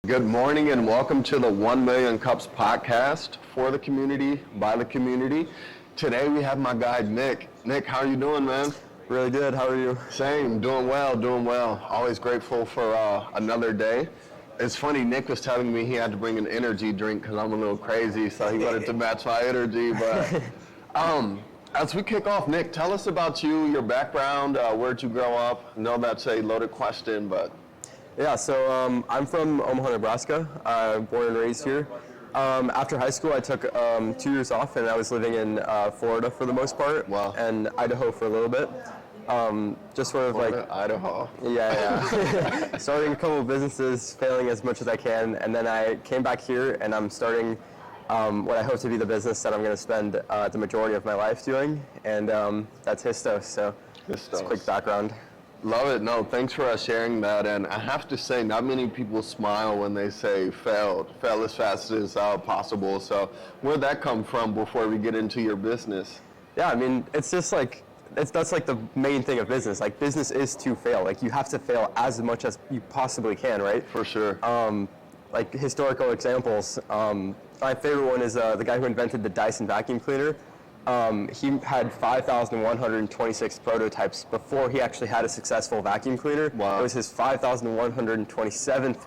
Good morning and welcome to the 1 Million Cups podcast for the community, by the community. Today we have my guy, Nic. Nic, how are you doing, man? Really good. How are you? Same. Doing well. Always grateful for another day. It's funny, Nic was telling me he had to bring an energy drink because I'm a little crazy, so he wanted to match my energy. But as we kick off, Nic, tell us about you, your background, where'd you grow up? I know that's a loaded question, but... Yeah, so I'm from Omaha, Nebraska. Born and raised here. After high school, I took 2 years off, and I was living in Florida for the most part, and Idaho for a little bit. Just sort of Florida, like Idaho. Yeah. Starting a couple of businesses, failing as much as I can, and then I came back here, and I'm starting what I hope to be the business that I'm going to spend the majority of my life doing, and that's Histos. So just a quick background. Love it. No, thanks for sharing that. And I have to say, not many people smile when they say fail as fast as possible. So where'd that come from before we get into your business? Yeah, I mean, it's just like, that's like the main thing of business. Like, business is to fail. Like, you have to fail as much as you possibly can, right? For sure. Like, historical examples. My favorite one is the guy who invented the Dyson vacuum cleaner. He had 5,126 prototypes before he actually had a successful vacuum cleaner. Wow. It was his 5,127th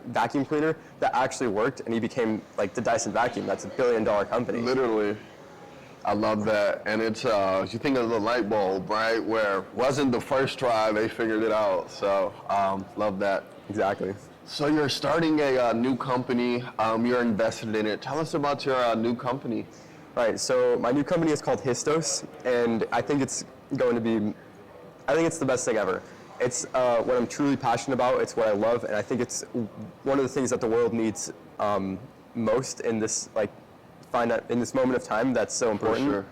vacuum cleaner that actually worked, and he became like the Dyson vacuum. That's $1 billion company. Literally. I love that. And it's, you think of the light bulb, right? Where it wasn't the first try, they figured it out. So, love that. Exactly. So you're starting a new company, you're invested in it. Tell us about your new company. Right, so my new company is called Histos, and I think it's the best thing ever. It's what I'm truly passionate about, it's what I love, and I think it's one of the things that the world needs most in this, in this moment of time that's so important. For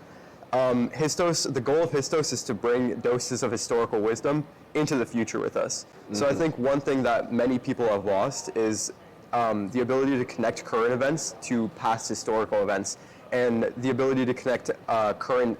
sure. Histos, the goal of Histos is to bring doses of historical wisdom into the future with us. Mm-hmm. So I think one thing that many people have lost is the ability to connect current events to past historical events, and the ability to connect current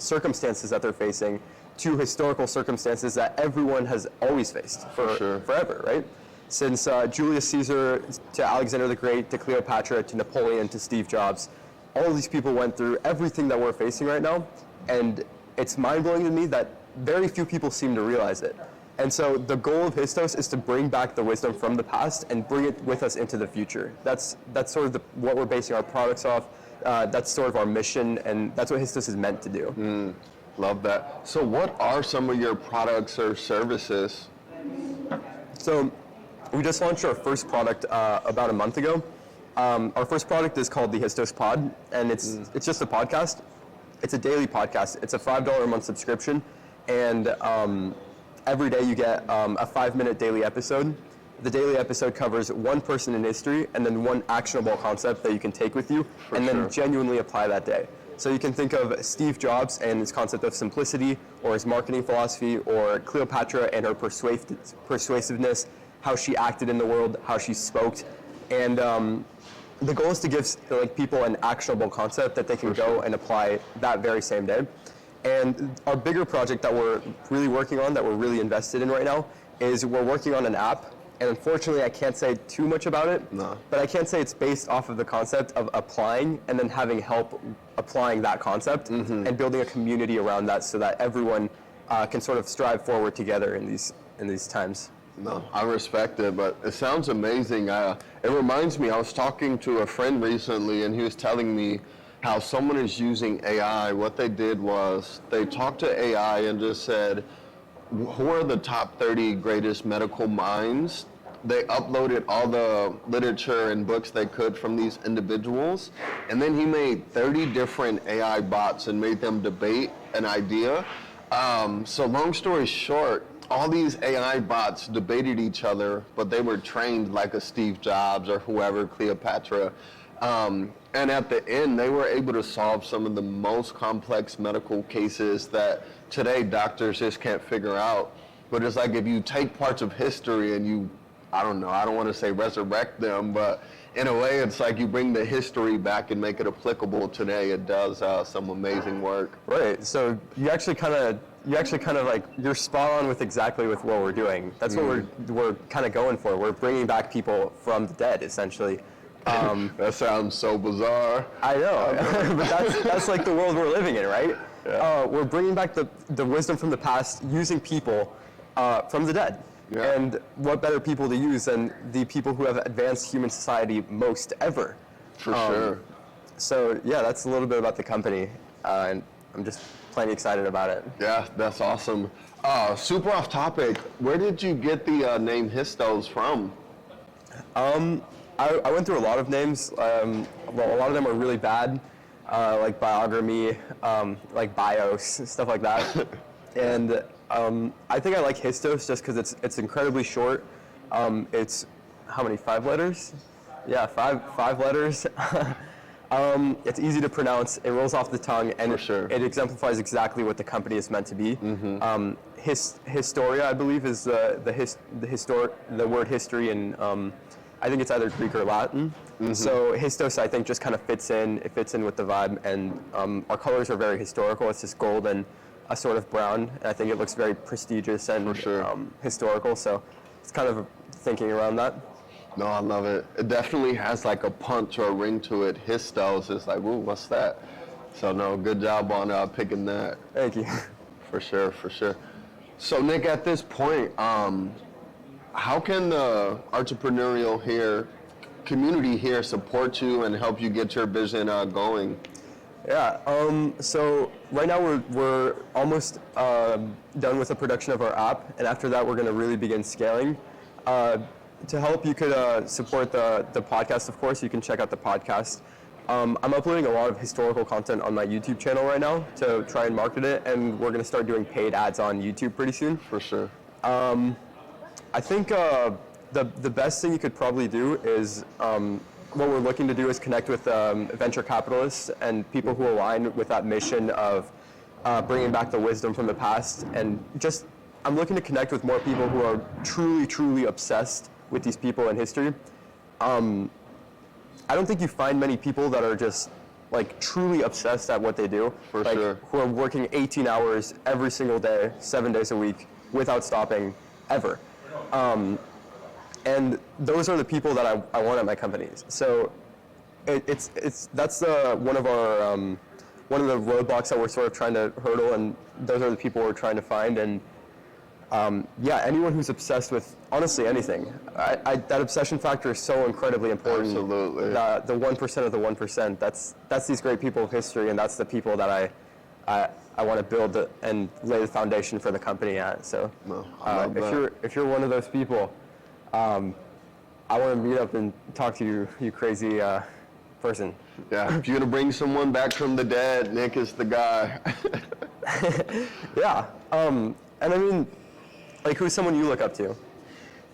circumstances that they're facing to historical circumstances that everyone has always faced forever, right? Since Julius Caesar to Alexander the Great to Cleopatra to Napoleon to Steve Jobs, all of these people went through everything that we're facing right now, and it's mind-blowing to me that very few people seem to realize it. And so the goal of Histos is to bring back the wisdom from the past and bring it with us into the future. That's sort of what we're basing our products off. That's sort of our mission, and that's what Histos is meant to do. Love that. So what are some of your products or services? So we just launched our first product about a month ago. Our first product is called the Histos Pod, and it's just a podcast. It's a daily podcast. It's a $5 a month subscription, and every day you get a 5-minute daily episode. The daily episode covers one person in history and then one actionable concept that you can take with you then genuinely apply that day. So you can think of Steve Jobs and his concept of simplicity, or his marketing philosophy, or Cleopatra and her persuasiveness, how she acted in the world, how she spoke. And the goal is to give people an actionable concept that they can go and apply that very same day. And our bigger project that we're really working on, that we're really invested in right now, is we're working on an app. And unfortunately, I can't say too much about it, but I can say it's based off of the concept of applying and then having help applying that concept and building a community around that so that everyone can sort of strive forward together in these times. No, I respect it, but it sounds amazing. It reminds me, I was talking to a friend recently, and he was telling me how someone is using AI. What they did was they talked to AI and just said, who are the top 30 greatest medical minds? They uploaded all the literature and books they could from these individuals, and then he made 30 different AI bots and made them debate an idea. So long story short, all these AI bots debated each other, but they were trained like a Steve Jobs or whoever, Cleopatra. And at the end, they were able to solve some of the most complex medical cases that today doctors just can't figure out. But it's like if you take parts of history and you, I don't want to say resurrect them, but in a way it's like you bring the history back and make it applicable today. It does some amazing work. Right, so you actually kind of you actually kind of you're spot on with exactly with what we're doing. That's what we're kind of going for. We're bringing back people from the dead, essentially. That sounds so bizarre. I know, but that's like the world we're living in, right? Yeah. We're bringing back the wisdom from the past using people from the dead. Yeah. And what better people to use than the people who have advanced human society most ever? For sure. So yeah, that's a little bit about the company, and I'm just plain excited about it. Yeah, that's awesome. Super off topic. Where did you get the name Histos from? I went through a lot of names. Well, a lot of them are really bad, like biogamy, like bios, stuff like that. And I think I like Histos just because it's incredibly short. It's how many? 5 letters? Yeah, five letters. It's easy to pronounce. It rolls off the tongue, and For sure. it exemplifies exactly what the company is meant to be. Historia, I believe, is the word history in. I think it's either Greek or Latin. So Histos, I think, just kind of fits in. It fits in with the vibe, and our colors are very historical. It's just gold and a sort of brown. And I think it looks very prestigious and For sure. Historical. So it's kind of thinking around that. No, I love it. It definitely has like a punch or a ring to it. Histos is like, ooh, what's that? So no, good job on picking that. Thank you. For sure, for sure. So Nick, at this point, how can the entrepreneurial community here support you and help you get your vision going? Yeah. So right now we're almost done with the production of our app, and after that we're going to really begin scaling. To help, you could support the podcast. Of course, you can check out the podcast. I'm uploading a lot of historical content on my YouTube channel right now to try and market it, and we're going to start doing paid ads on YouTube pretty soon. For sure. I think the best thing you could probably do is what we're looking to do is connect with venture capitalists and people who align with that mission of bringing back the wisdom from the past. And just, I'm looking to connect with more people who are truly, truly obsessed with these people in history. I don't think you find many people that are just like truly obsessed at what they do. For sure. Who are working 18 hours every single day, 7 days a week, without stopping, ever. And those are the people that I want at my companies. So that's one of the roadblocks that we're sort of trying to hurdle, and those are the people we're trying to find. And anyone who's obsessed with honestly anything, that obsession factor is so incredibly important. Absolutely. The 1% of the 1%. That's these great people of history, and that's the people that I want to build and lay the foundation for the company at. So if you're one of those people, I want to meet up and talk to you crazy person. Yeah, if you're gonna bring someone back from the dead, Nick is the guy. Yeah, and I mean, like, who's someone you look up to?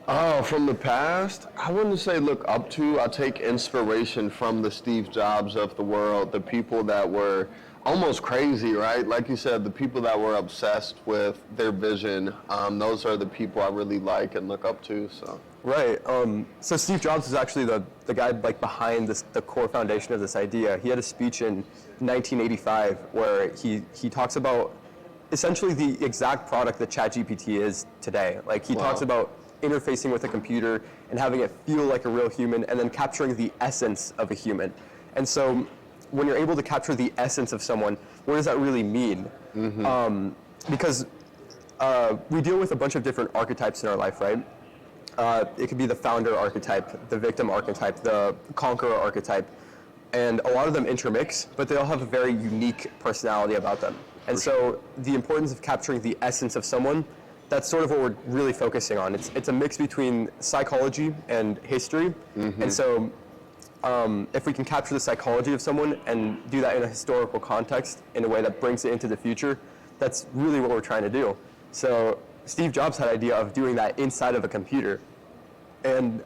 Oh, from the past, I wouldn't say look up to. I take inspiration from the Steve Jobs of the world, the people that were almost crazy, right? Like you said, the people that were obsessed with their vision. Those are the people I really like and look up to. So. Right. So Steve Jobs is actually the guy like behind the core foundation of this idea. He had a speech in 1985 where he talks about essentially the exact product that ChatGPT is today. Like he talks about interfacing with a computer and having it feel like a real human, and then capturing the essence of a human. And so when you're able to capture the essence of someone, what does that really mean? Because we deal with a bunch of different archetypes in our life, right? It could be the founder archetype, the victim archetype, the conqueror archetype, and a lot of them intermix, but they all have a very unique personality about them. And so the importance of capturing the essence of someone, that's sort of what we're really focusing on. It's a mix between psychology and history. And so if we can capture the psychology of someone and do that in a historical context in a way that brings it into the future, that's really what we're trying to do. So Steve Jobs had the idea of doing that inside of a computer, and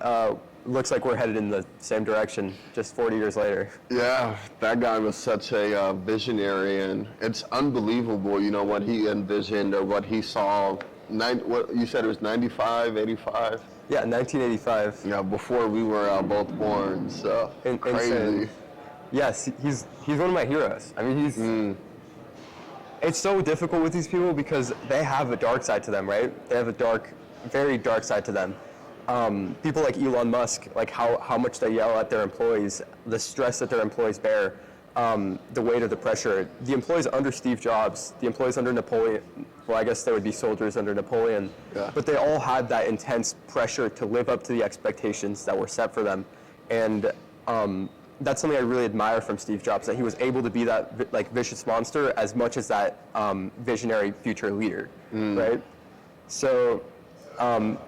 looks like we're headed in the same direction just 40 years later. Yeah, that guy was such a visionary, and it's unbelievable, you know, what he envisioned or what he saw. What you said it was 95, 85? Yeah, 1985. Yeah, before we were both born, so crazy. Yes, he's one of my heroes. I mean, it's so difficult with these people because they have a dark side to them, right? They have a dark, very dark side to them. People like Elon Musk, like how much they yell at their employees, the stress that their employees bear, the weight of the pressure. The employees under Steve Jobs, the employees under Napoleon, well, I guess they would be soldiers under Napoleon, but they all had that intense pressure to live up to the expectations that were set for them. And that's something I really admire from Steve Jobs, that he was able to be that like vicious monster as much as that visionary future leader, right? So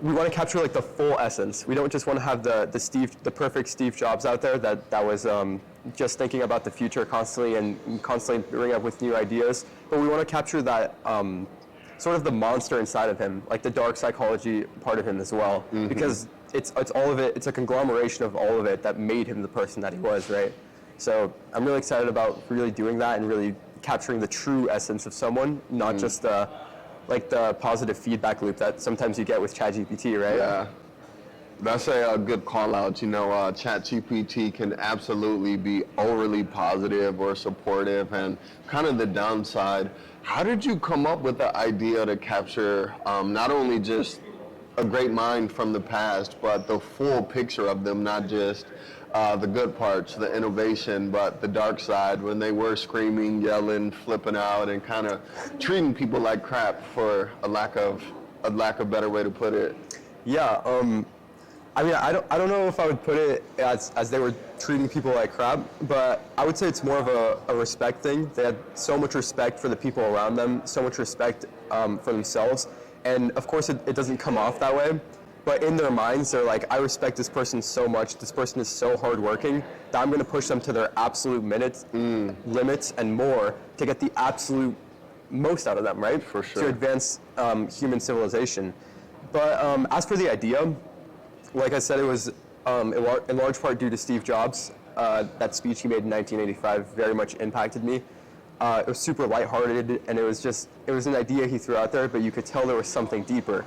we want to capture like the full essence. We don't just want to have the perfect Steve Jobs out there that was just thinking about the future constantly and constantly bringing up with new ideas, but we want to capture that sort of the monster inside of him, like the dark psychology part of him as well, because it's all of it. It's a conglomeration of all of it that made him the person that he was, right? So I'm really excited about really doing that and really capturing the true essence of someone, not just like the positive feedback loop that sometimes you get with ChatGPT, right? Yeah, that's a good call out. You know, ChatGPT can absolutely be overly positive or supportive, and kind of the downside. How did you come up with the idea to capture not only just a great mind from the past, but the full picture of them, not just the good parts, the innovation, but the dark side when they were screaming, yelling, flipping out, and kind of treating people like crap, for a lack of better way to put it? Yeah, I mean, I don't know if I would put it as they were treating people like crap, but I would say it's more of a respect thing. They had so much respect for the people around them, so much respect for themselves. And of course, it doesn't come off that way, but in their minds, they're like, I respect this person so much. This person is so hardworking that I'm going to push them to their absolute limits and more to get the absolute most out of them, right? For sure. To advance human civilization. But as for the idea, like I said, it was in large part due to Steve Jobs. That speech he made in 1985 very much impacted me. It was super lighthearted, and it was an idea he threw out there, but you could tell there was something deeper.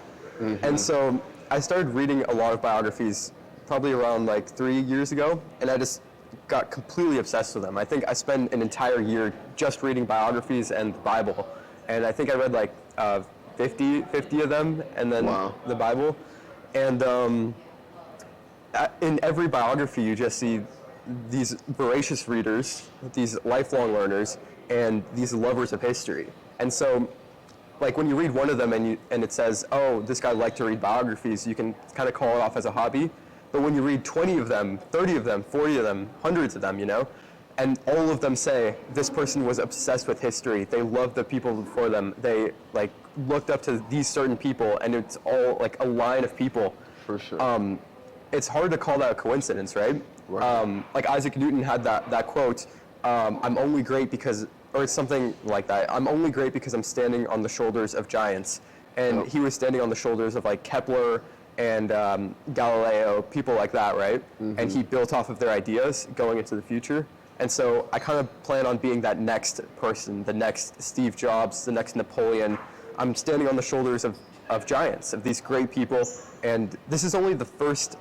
And so I started reading a lot of biographies probably around like 3 years ago, and I just got completely obsessed with them. I think I spent an entire year just reading biographies and the Bible, and I think I read like 50 of them, and then the Bible. And in every biography, you just see these voracious readers, these lifelong learners, and these lovers of history. And so, like when you read one of them and it says, oh, this guy liked to read biographies, you can kind of call it off as a hobby. But when you read 20 of them, 30 of them, 40 of them, hundreds of them, you know, and all of them say this person was obsessed with history. They loved the people before them. They like looked up to these certain people, and it's all like a line of people. For sure. It's hard to call that a coincidence, right? Like Isaac Newton had that quote, I'm only great because, or it's something like that, I'm only great because I'm standing on the shoulders of giants. And he was standing on the shoulders of like Kepler and Galileo, people like that, right? And he built off of their ideas going into the future. And so I kind of plan on being that next person, the next Steve Jobs, the next Napoleon. I'm standing on the shoulders of giants, of these great people. And this is only the first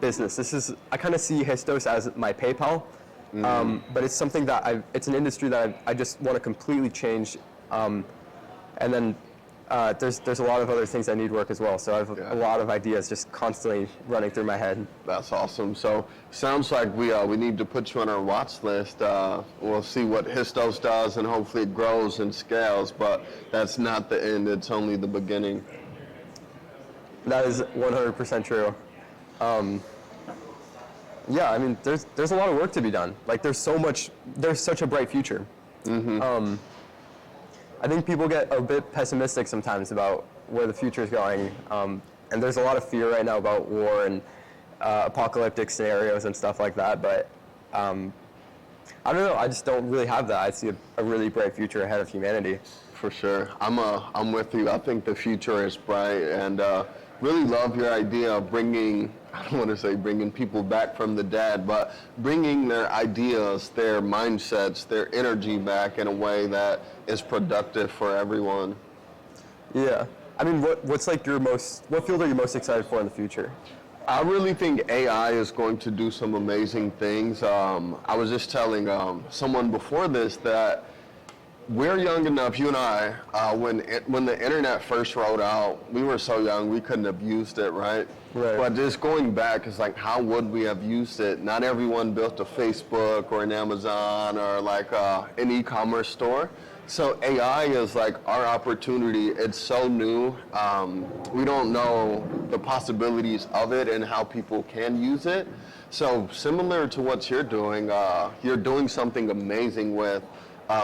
business. I kind of see Histos as my PayPal, but it's something that it's an industry that I just want to completely change. And then there's a lot of other things that need work as well. So I have a lot of ideas just constantly running through my head. That's awesome. So sounds like we need to put you on our watch list. We'll see what Histos does, and hopefully it grows and scales, but that's not the end. It's only the beginning. That is 100% true. Yeah, I mean, there's a lot of work to be done. Like, there's such a bright future. I think people get a bit pessimistic sometimes about where the future is going, and there's a lot of fear right now about war and apocalyptic scenarios and stuff like that, but I don't know, I just don't really have that. I see a really bright future ahead of humanity. For sure. I'm with you. I think the future is bright, and really love your idea of bringing, I don't want to say bringing people back from the dead, but bringing their ideas, their mindsets, their energy back in a way that is productive for everyone. Yeah. I mean, what field are you most excited for in the future? I really think AI is going to do some amazing things. I was just telling someone before this that we're young enough, you and I, when the internet first rolled out, we were so young we couldn't have used it, right? Right. But just going back, it's like, how would we have used it? Not everyone built a Facebook or an Amazon or like an e-commerce store. So AI is like our opportunity. It's so new. We don't know the possibilities of it and how people can use it. So similar to what you're doing something amazing with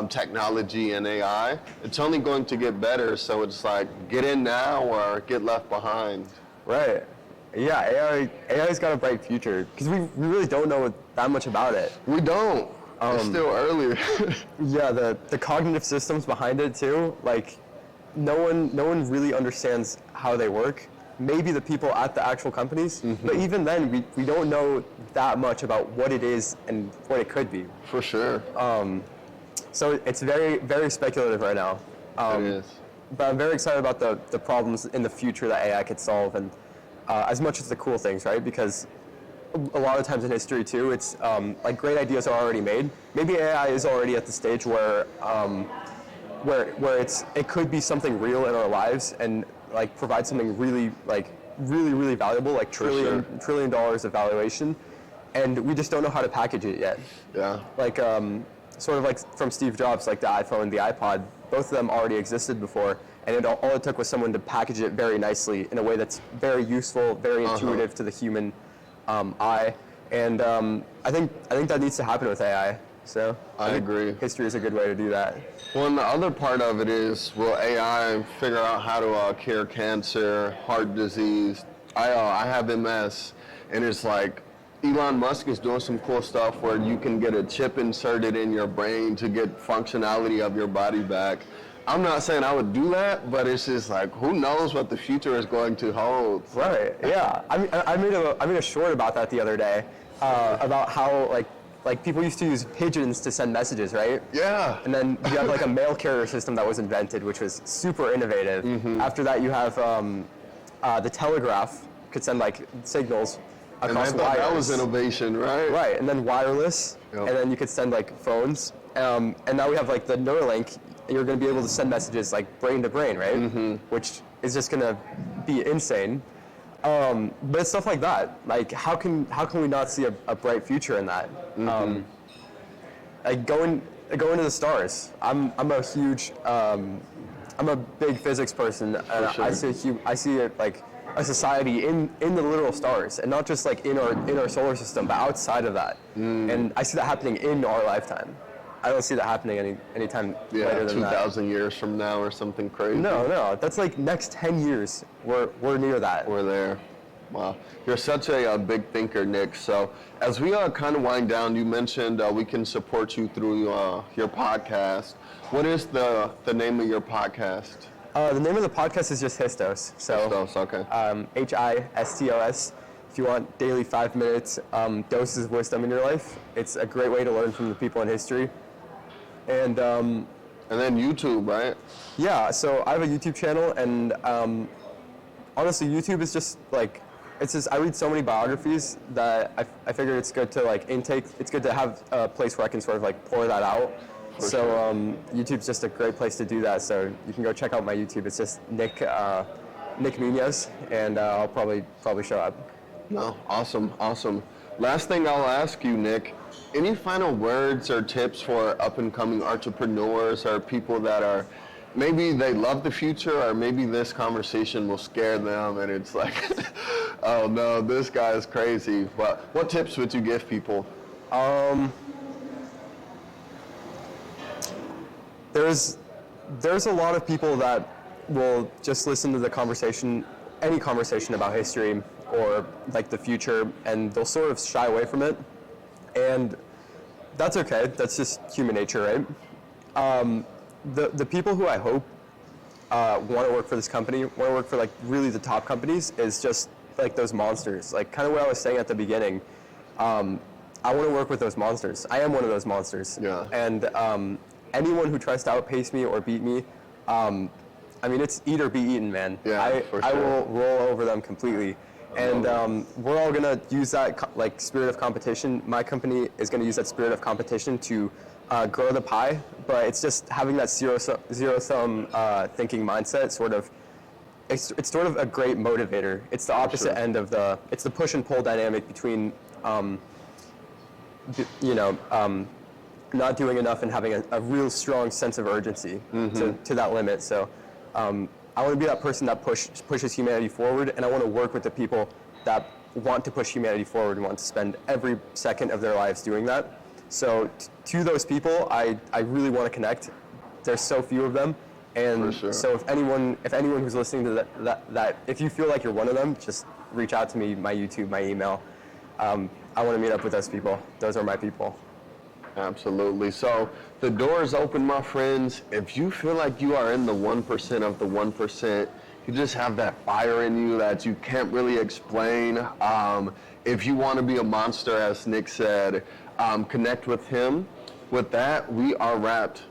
technology and AI. It's only going to get better. So it's like, get in now or get left behind. Right. Yeah, AI's got a bright future because we really don't know that much about it. We don't. It's still early. Yeah, the cognitive systems behind it too. Like, no one really understands how they work. Maybe the people at the actual companies, but even then, we don't know that much about what it is and what it could be. For sure. So it's very, very speculative right now. It is. But I'm very excited about the problems in the future that AI could solve, and as much as the cool things, right? Because a lot of times in history too, it's like great ideas are already made. Maybe AI is already at the stage where it could be something real in our lives and like provide something really valuable, like $1 trillion of valuation, and we just don't know how to package it yet. Yeah. Like sort of like from Steve Jobs, like the iPhone, the iPod, both of them already existed before, and all it took was someone to package it very nicely in a way that's very useful, very intuitive to the human eye, and I think that needs to happen with AI. So I agree. History is a good way to do that. Well, and the other part of it is, will AI figure out how to cure cancer, heart disease? I have MS, and it's like Elon Musk is doing some cool stuff where you can get a chip inserted in your brain to get functionality of your body back. I'm not saying I would do that, but it's just like, who knows what the future is going to hold. Right. Yeah. I made a short about that the other day, about how like people used to use pigeons to send messages, right? Yeah. And then you have like a mail carrier system that was invented, which was super innovative. After that, you have the telegraph could send like signals across and I wires. thought that was innovation, right? Right. And then wireless, and then you could send like phones. And now we have like the Neuralink. You're going to be able to send messages like brain to brain, right? Which is just going to be insane. But it's stuff like that. Like, how can we not see a bright future in that? Like going to the stars. I'm a big physics person, and sure. I see it like a society in the literal stars, and not just like in our solar system, but outside of that. And I see that happening in our lifetime. I don't see that happening anytime later than that. 2,000 years from now or something crazy. No, that's like next 10 years. We're near that. We're there. Wow. You're such a big thinker, Nick. So as we kind of wind down, you mentioned we can support you through your podcast. What is the name of your podcast? The name of the podcast is just Histos. So Histos, okay. Histos. If you want daily 5 minutes doses of wisdom in your life, it's a great way to learn from the people in history. And then YouTube, right? Yeah, so I have a YouTube channel, and honestly, YouTube is just like, I read so many biographies that I figured it's good to like it's good to have a place where I can sort of like pour that out. YouTube's just a great place to do that. So you can go check out my YouTube. It's just Nic Munoz, and I'll probably show up. No, awesome. Last thing I'll ask you, Nick, any final words or tips for up-and-coming entrepreneurs or people that are, maybe they love the future, or maybe this conversation will scare them and it's like, oh no, this guy is crazy. But what tips would you give people? There's a lot of people that will just listen to the conversation, any conversation about history or like the future, and they'll sort of shy away from it. And that's okay. That's just human nature, right? The people who I hope want to work for this company, want to work for like really the top companies, is just like those monsters. Like kind of what I was saying at the beginning. I want to work with those monsters. I am one of those monsters. Yeah. And anyone who tries to outpace me or beat me, I mean, it's eat or be eaten, man. Yeah, for sure. I will roll over them completely. And we're all gonna use that spirit of competition. My company is gonna use that spirit of competition to grow the pie, but it's just having that zero-sum thinking mindset. It's sort of a great motivator. It's the opposite end of it's the push and pull dynamic between, not doing enough and having a real strong sense of urgency to that limit. So I want to be that person that pushes humanity forward, and I want to work with the people that want to push humanity forward and want to spend every second of their lives doing that. So to those people, I really want to connect. There's so few of them. And so if anyone who's listening to that, if you feel like you're one of them, just reach out to me, my YouTube, my email. I want to meet up with those people. Those are my people. Absolutely. So the door is open, my friends. If you feel like you are in the 1% of the 1%, you just have that fire in you that you can't really explain. If you want to be a monster, as Nic said, connect with him. With that, we are wrapped.